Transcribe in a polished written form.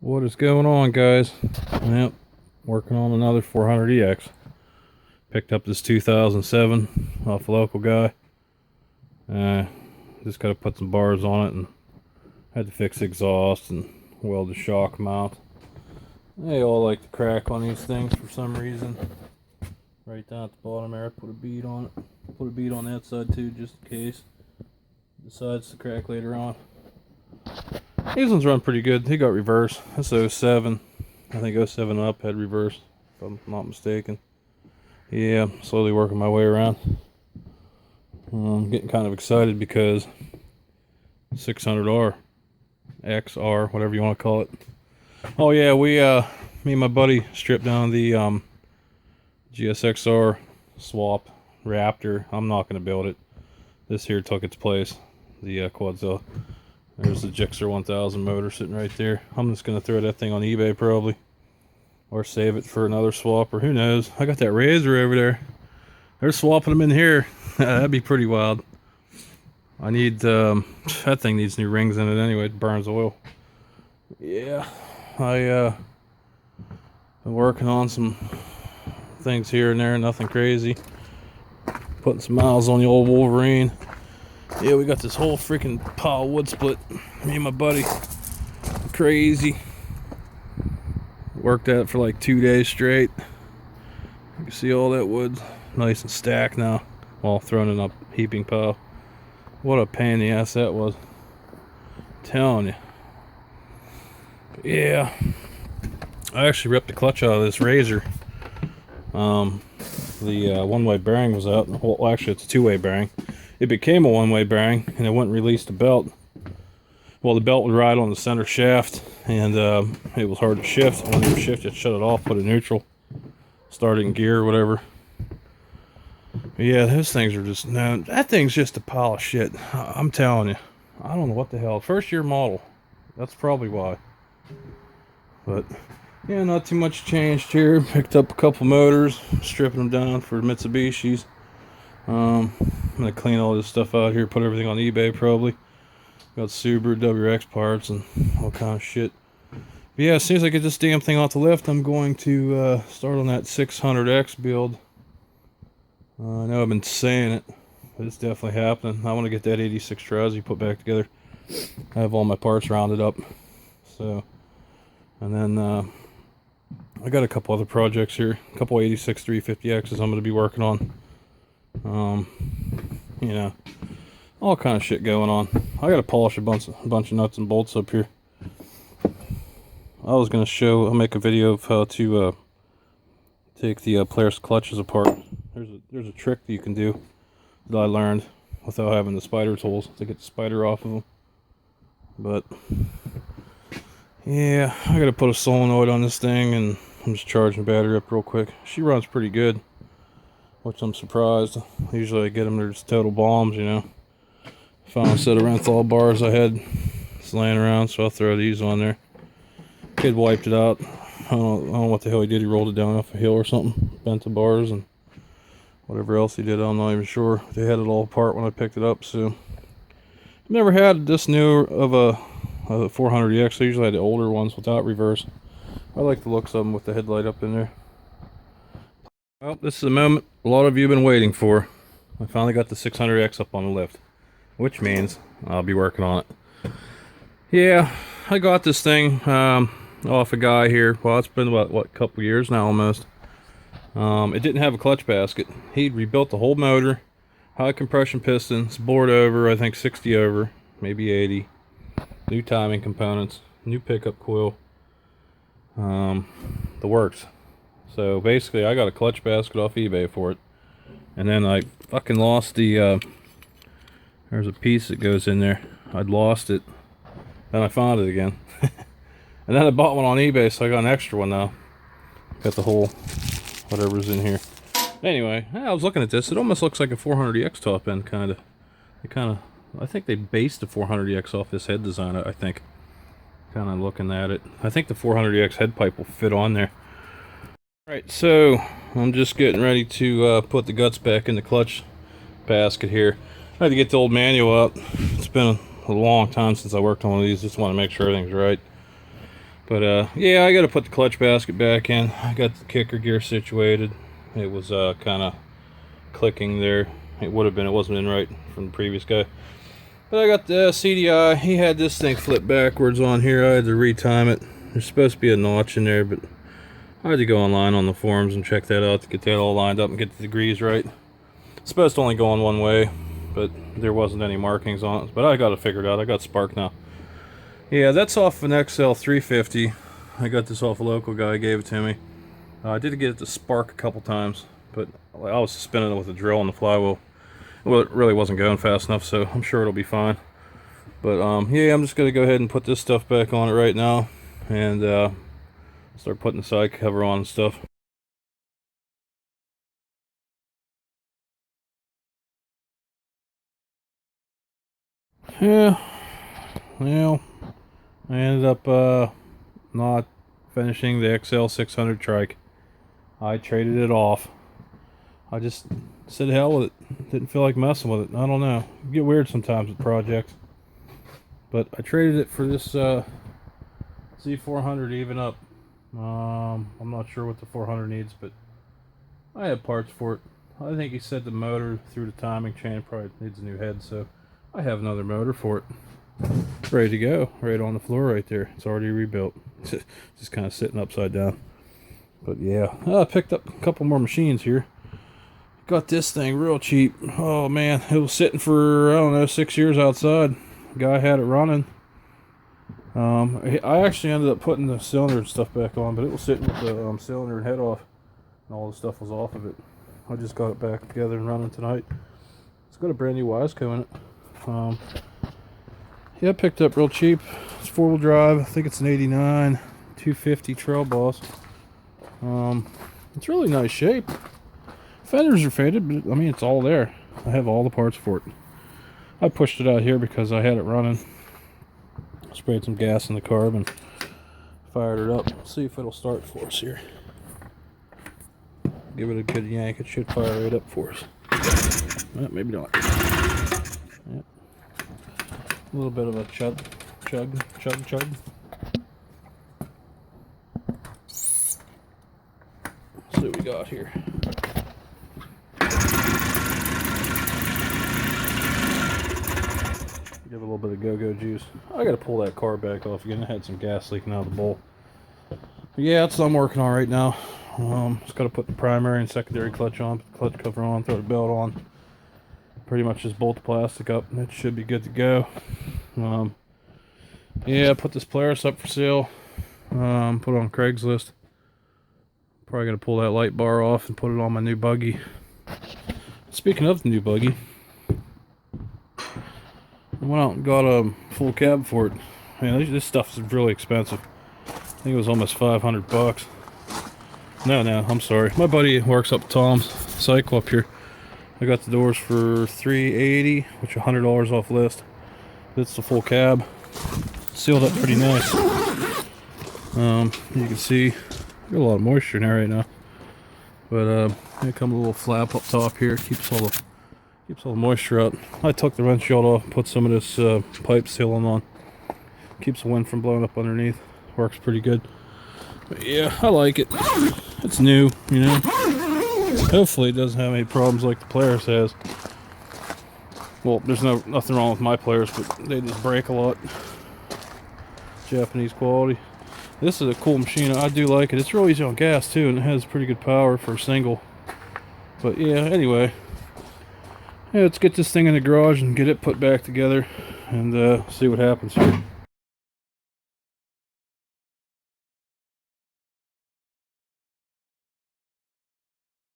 What is going on, guys? Yep, working on another 400EX. Picked up this 2007 off a local guy. Just got to put some bars on it and had to fix the exhaust and weld the shock mount. They all like to crack on these things for some reason. Right down at the bottom there, I put a bead on it. Put a bead on that side too, just in case it decides to crack later on. These ones run pretty good. They got reverse. That's 07. I think 07 up had reverse, if I'm not mistaken. Yeah, I'm slowly working my way around. I'm getting kind of excited because 600R, XR, whatever you want to call it. Oh yeah, me and my buddy stripped down the GSXR swap Raptor. I'm not going to build it. This here took its place. The Quadzilla. There's the Gixxer 1000 motor sitting right there. I'm just going to throw that thing on eBay probably. Or save it for another swap, or who knows. I got that Razor over there. They're swapping them in here. That'd be pretty wild. I need, that thing needs new rings in it anyway. It burns oil. Yeah, been working on some things here and there. Nothing crazy. Putting some miles on the old Wolverine. Yeah, we got this whole freaking pile of wood split. Me and my buddy. Crazy. Worked at it for like 2 days straight. You can see all that wood nice and stacked now. Well, thrown in a heaping pile. What a pain in the ass that was. I'm telling you. But yeah. I actually ripped the clutch out of this Razor. The one-way bearing was out. Well, actually, it's a two-way bearing. It became a one-way bearing, and it wouldn't release the belt. Well, the belt would ride on the center shaft, and it was hard to shift. When you shift it, shut it off, put it in neutral, start it in gear or whatever. But yeah, those things are just, no, that thing's just a pile of shit. I'm telling you. I don't know what the hell. First year model. That's probably why. But yeah, not too much changed here. Picked up a couple motors, stripping them down for Mitsubishis. I'm gonna clean all this stuff out here, put everything on eBay probably. Got Subaru WRX parts and all kind of shit. But yeah, as soon as I get this damn thing off the lift, I'm going to start on that 600X build. I know I've been saying it, but it's definitely happening. I want to get that 86 Trozzy put back together. I have all my parts rounded up. So, and then I got a couple other projects here. A couple 86 350Xs I'm going to be working on. You know, all kind of shit going on. I gotta polish a bunch of nuts and bolts up here. I was gonna I'll make a video of how to take the Polaris clutches apart. There's a trick that you can do that I learned without having the spider tools to get the spider off of them. But yeah, I gotta put a solenoid on this thing, and I'm just charging the battery up real quick. She runs pretty good, which I'm surprised. Usually I get them, they're just total bombs, you know. Found a set of Renthal bars I had just laying around, so I'll throw these on there. Kid wiped it out. I don't know what the hell he did. He rolled it down off a hill or something. Bent the bars and whatever else he did. I'm not even sure. They had it all apart when I picked it up, so. I've never had this new of a 400EX. I usually had the older ones without reverse. I like the looks of them with the headlight up in there. Well, this is the moment a lot of you have been waiting for. I finally got the 600X up on the lift, which means I'll be working on it. Yeah, I got this thing off a guy here. Well, it's been about, what, a couple years now almost. It didn't have a clutch basket. He'd rebuilt the whole motor, high compression pistons, bored over, I think 60 over, maybe 80. New timing components, new pickup coil, the works. So basically I got a clutch basket off eBay for it, and then I fucking lost the there's a piece that goes in there. I'd lost it, then I found it again. And then I bought one on eBay, so I got an extra one now. Got the whole whatever's in here. Anyway, I was looking at this. It almost looks like a 400EX top end, kind of. I think they based the 400EX off this head design, I think. Kind of looking at it. I think the 400EX head pipe will fit on there. Alright, so I'm just getting ready to put the guts back in the clutch basket here. I had to get the old manual out. It's been a long time since I worked on one of these. Just want to make sure everything's right. But yeah, I got to put the clutch basket back in. I got the kicker gear situated. It was kind of clicking there. It would have been, it wasn't in right from the previous guy. But I got the CDI. He had this thing flipped backwards on here. I had to retime it. There's supposed to be a notch in there, but I had to go online on the forums and check that out to get that all lined up and get the degrees right. It's supposed to only go on one way, but there wasn't any markings on it. But I got it figured out. I got spark now. Yeah, that's off an XL 350. I got this off a local guy, gave it to me. I did get it to spark a couple times, but I was spinning it with a drill on the flywheel. Well, it really wasn't going fast enough, so I'm sure it'll be fine. But yeah, I'm just gonna go ahead and put this stuff back on it right now, and start putting the side cover on and stuff. Yeah, well, I ended up not finishing the XL 600 trike. I traded it off. I just said hell with it. Didn't feel like messing with it. I don't know. You get weird sometimes with projects. But I traded it for this Z400 even up. I'm not sure what the 400 needs, but I have parts for it. I think he said the motor through the timing chain probably needs a new head, so I have another motor for it. Ready to go. Right on the floor right there. It's already rebuilt. Just kind of sitting upside down. But yeah, I picked up a couple more machines here. Got this thing real cheap. Oh man, it was sitting for, I don't know, 6 years outside. Guy had it running. I actually ended up putting the cylinder and stuff back on, but it was sitting with the cylinder and head off, and all the stuff was off of it. I just got it back together and running tonight. It's got a brand new Wiseco in it. Yeah, I picked up real cheap. It's 4-wheel drive. I think it's an 89 250 Trail Boss. It's really nice shape. Fenders are faded, but I mean, it's all there. I have all the parts for it. I pushed it out here because I had it running. Sprayed some gas in the carb and fired it up. See if it'll start for us here. Give it a good yank. It should fire right up for us. Well, maybe not. Yep. A little bit of a chug. See what we got here. Give it a little bit of go-go juice. I gotta pull that car back off again. It had some gas leaking out of the bowl. But yeah, that's what I'm working on right now. Just gotta put the primary and secondary clutch on, put the clutch cover on, throw the belt on. Pretty much just bolt the plastic up and it should be good to go. Yeah, I put this Polaris up for sale. Put it on Craigslist. Probably gonna pull that light bar off and put it on my new Buggy. Speaking of the new Buggy, I went out and got a full cab for it. Man, this stuff is really expensive. I think it was almost 500 bucks. No, I'm sorry. My buddy works up at Tom's Cycle up here. I got the doors for $380, which is $100 off list. It's the full cab. Sealed up pretty nice. You can see got a lot of moisture in there right now. But it comes a little flap up top here. Keeps all the moisture out. I took the windshield off and put some of this pipe sealing on. Keeps the wind from blowing up underneath. Works pretty good. But yeah, I like it. It's new, you know. Hopefully it doesn't have any problems like the Polaris has. Well, there's nothing wrong with my Polaris, but they just break a lot. Japanese quality. This is a cool machine. I do like it. It's real easy on gas too, and it has pretty good power for a single. But yeah, anyway. Yeah, let's get this thing in the garage and get it put back together and see what happens here.